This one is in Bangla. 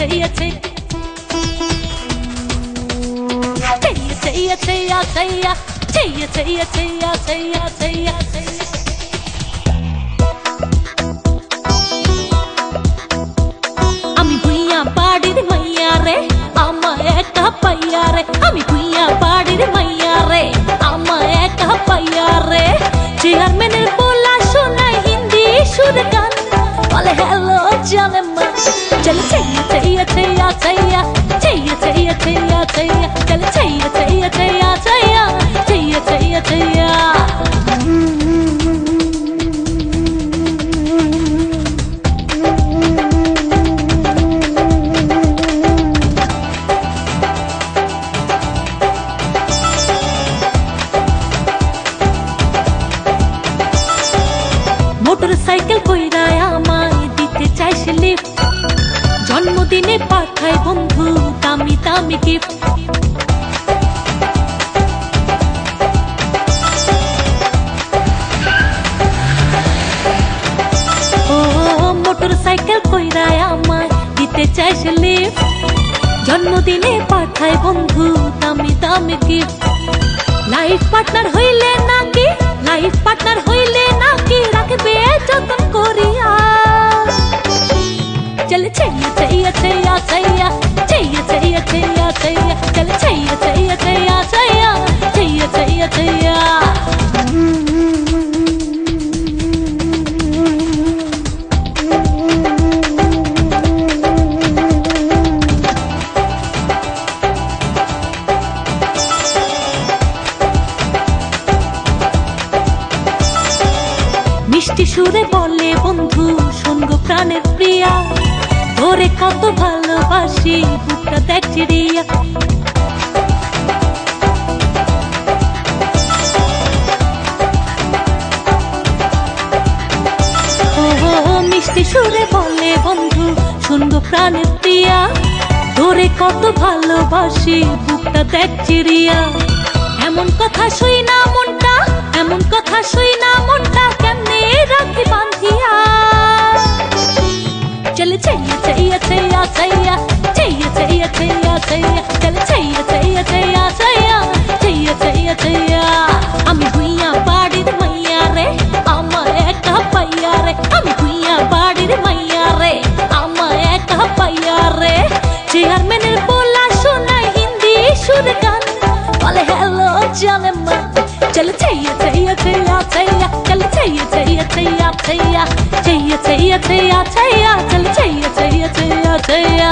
छैया आमी भुइया बाड़ीर मैया रे आमा एका पाइया रे आमी भुइया बाड़ीर मैया रे आमा एका पाइया रे চেয়ারম্যানের বলা শোনায় হিন্দি সুর গান বলে হ্যালো জানেমা চল छैया छैया छैया छैया छैया छैया छैया छैया चल छैया छैया छैया छैया छैया छैया छैया মোটরসাইকেল কইরা আমায় দিতে চাইছে লিফট জন্মদিনে পাঠায় বন্ধু দামি দামি গিফট ও মোটরসাইকেল কইরা আমায় দিতে চাইছে লিফট জন্মদিনে পাঠায় বন্ধু দামি দামি গিফট লাইফ পার্টনার হইলে নাকি রাখবে যতন করিয়া चल छैया छैया छैया छैया छैया छैया छैया छैया चल छैया छैया छैया छैया छैया छैया छैया মিষ্টি সুরে বলে বন্ধু শুনগো প্রাণের প্রিয়া তোরে কত ভালোবাসি বুকটা দেখ চিড়িয়া ও মিষ্টি সুরে বলে বন্ধু শুনগো প্রাণের প্রিয়া তোরে কত ভালোবাসি বুকটা দেখ চিড়িয়া এমন কথা শুই না মনটা কেমনে রাখি বাঁধিয়া चल छैया छैया छैया छैया छैया छैया छैया छैया चल छैया छैया छैया छैया छैया छैया छैया आमी भुइया बाड़ीर मैया रे आमा एका पाइया रे आमी भुइया बाड़ीर मैया रे आमा एका पाइया रे চেয়ারম্যানের বলা শোনায় হিন্দি সুর গান বলে হ্যালো জানেমা चल छैया छैया छैया छैया चल छैया छैया छैया छैया छैया छैया छैया छैया चल छैया छैया छैया छैया